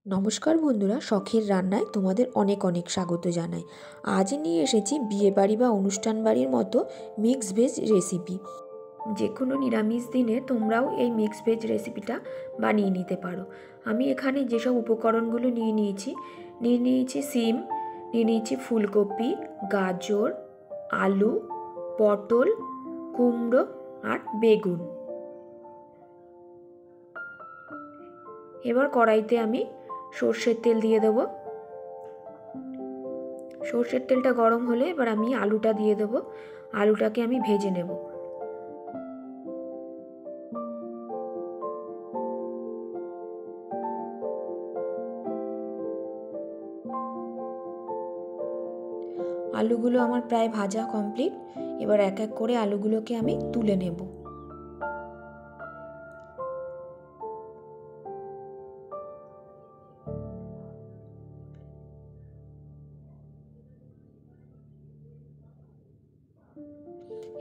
নমস্কার বন্ধুরা, শখের রান্নায় তোমাদের অনেক অনেক স্বাগত জানাই। আজ নিয়ে এসেছি বিয়েবাড়ি বা অনুষ্ঠান বাড়ির মতো মিক্স ভেজ রেসিপি। যে কোনো নিরামিষ দিনে তোমরাও এই মিক্স ভেজ রেসিপিটা বানিয়ে নিতে পারো। আমি এখানে যেসব উপকরণগুলো নিয়ে নিয়েছি সিম, নিয়ে নিয়েছি ফুলকপি, গাজর, আলু, পটল, কুমড়ো আর বেগুন। এবার কড়াইতে আমি সর্ষের তেল দিয়ে দেবো। সর্ষের তেলটা গরম হলে এবার আমি আলুটা দিয়ে দেবো। আলুটাকে আমি ভেজে নেব। আলুগুলো আমার প্রায় ভাজা কমপ্লিট। এবার এক এক করে আলুগুলোকে আমি তুলে নেব।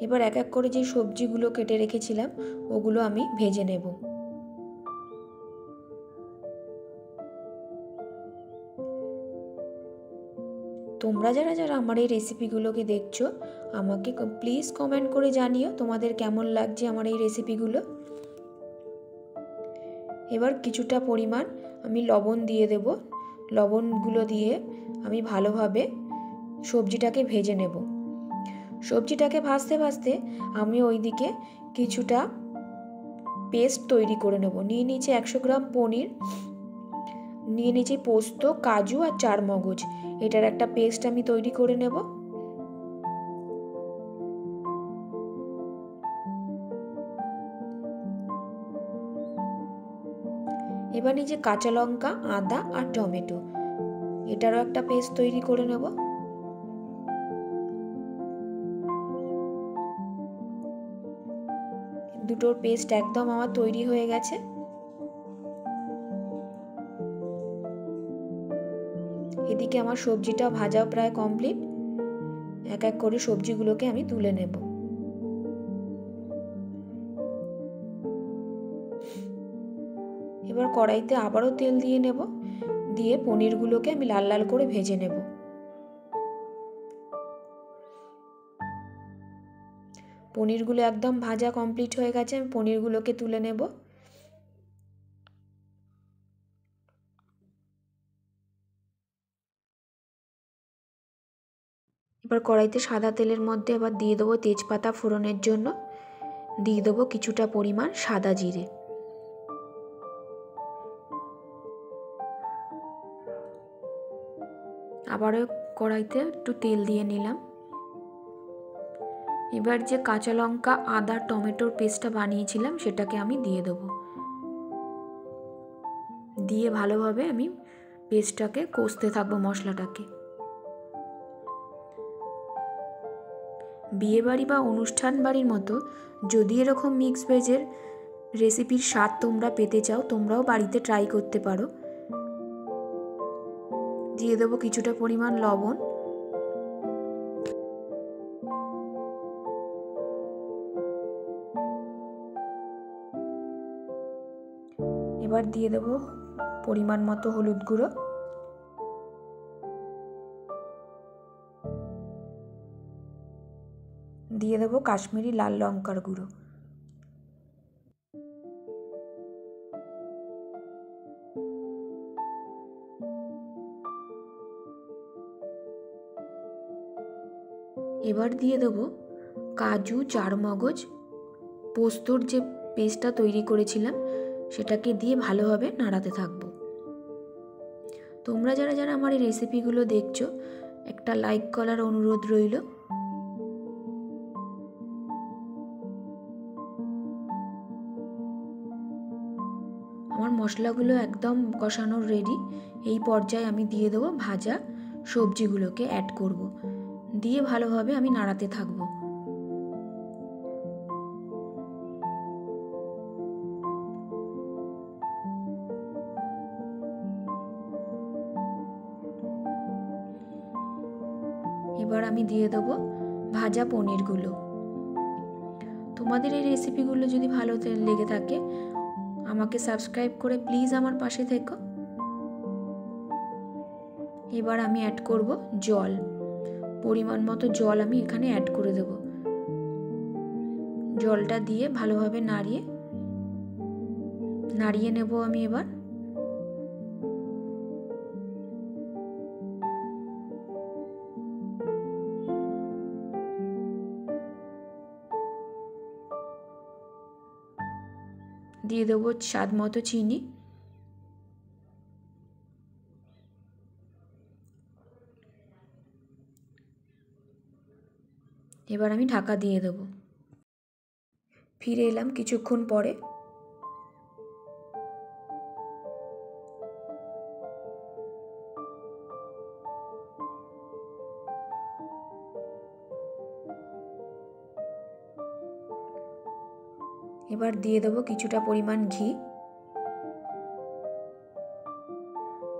এবার এক এক করে যে সবজিগুলো কেটে রেখেছিলাম ওগুলো আমি ভেজে নেব। তোমরা যারা যারা আমার এই রেসিপিগুলোকে দেখছো, আমাকে প্লিজ কমেন্ট করে জানিও তোমাদের কেমন লাগছে আমার এই রেসিপিগুলো। এবার কিছুটা পরিমাণ আমি লবণ দিয়ে দেব। লবণগুলো দিয়ে আমি ভালোভাবে সবজিটাকে ভেজে নেব। সবজিটাকে ভাজতে ভাজতে আমি ওইদিকে কিছুটা পেস্ট তৈরি করে নেব। নিয়ে নিয়েছি 100 গ্রাম পনির, নিয়ে নিয়েছি পোস্ত, কাজু আর চারমগজ। এটার একটা পেস্ট আমি তৈরি করে নেব। এবার নিচে কাঁচা লঙ্কা, আদা আর টমেটো, এটারও একটা পেস্ট তৈরি করে নেব। দুটোর পেস্ট একদম আমার তৈরি হয়ে গেছে। এদিকে আমার সবজিটা ভাজা প্রায় কমপ্লিট। এক এক করে সবজিগুলোকে আমি তুলে নেব। এবার কড়াইতে আবারও তেল দিয়ে নেব। দিয়ে পনিরগুলোকে আমি লাল লাল করে ভেজে নেব। পনিরগুলো একদম ভাজা কমপ্লিট হয়ে গেছে। আমি পনিরগুলোকে তুলে নেব। এবার কড়াইতে সাদা তেলের মধ্যে এবার দিয়ে দেবো তেজপাতা ফোড়নের জন্য। দিয়ে দেবো কিছুটা পরিমাণ সাদা জিরে। আবারও কড়াইতে একটু তেল দিয়ে নিলাম। এবার যে কাঁচা লঙ্কা, আদা, টমেটোর পেস্টটা বানিয়েছিলাম সেটাকে আমি দিয়ে দেবো। দিয়ে ভালোভাবে আমি পেস্টটাকে কষতে থাকবো, মশলাটাকে। বিয়েবাড়ি বা অনুষ্ঠান বাড়ির মতো যদি এরকম মিক্স ভেজের রেসিপির স্বাদ তোমরা পেতে চাও, তোমরাও বাড়িতে ট্রাই করতে পারো। দিয়ে দেবো কিছুটা পরিমাণ লবণ। এবার দিয়ে দেবো পরিমাণ মতো হলুদ গুঁড়ো। দিয়ে দেবো কাশ্মীরি লাল লঙ্কার গুঁড়ো। এবার দিয়ে দেবো কাজু, চারমগজ, পোস্তর যে পেস্টটা তৈরি করেছিলাম সেটাকে দিয়ে ভালোভাবে নাড়াতে থাকবো। তোমরা যারা যারা আমার এই রেসিপিগুলো দেখছো, একটা লাইক করার অনুরোধ রইল। আমার মশলাগুলো একদম কষানোর রেডি। এই পর্যায়ে আমি দিয়ে দেবো ভাজা সবজিগুলোকে অ্যাড করব। দিয়ে ভালোভাবে আমি নাড়াতে থাকবো। এবার আমি দিয়ে দেবো ভাজা পনিরগুলো। তোমাদের এই রেসিপিগুলো যদি ভালো লেগে থাকে আমাকে সাবস্ক্রাইব করে প্লিজ আমার পাশে থেকো। এবার আমি অ্যাড করব জল, পরিমাণ মতো জল আমি এখানে অ্যাড করে দেব। জলটা দিয়ে ভালোভাবে নাড়িয়ে নেব আমি। এবার দিয়ে দেবো স্বাদ মতো চিনি। এবার আমি ঢাকা দিয়ে দেব। ফিরে এলাম কিছুক্ষণ পরে। এবার দিয়ে দেবো কিছুটা পরিমাণ ঘি।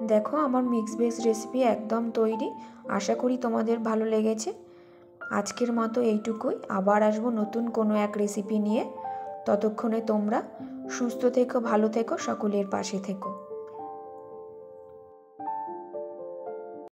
দেখো আমার মিক্স ভেজ রেসিপি একদম তৈরি। আশা করি তোমাদের ভালো লেগেছে। আজকের মতো এইটুকুই। আবার আসবো নতুন কোনো এক রেসিপি নিয়ে। ততক্ষণে তোমরা সুস্থ থেকো, ভালো থেকো, সকলের পাশে থেকো।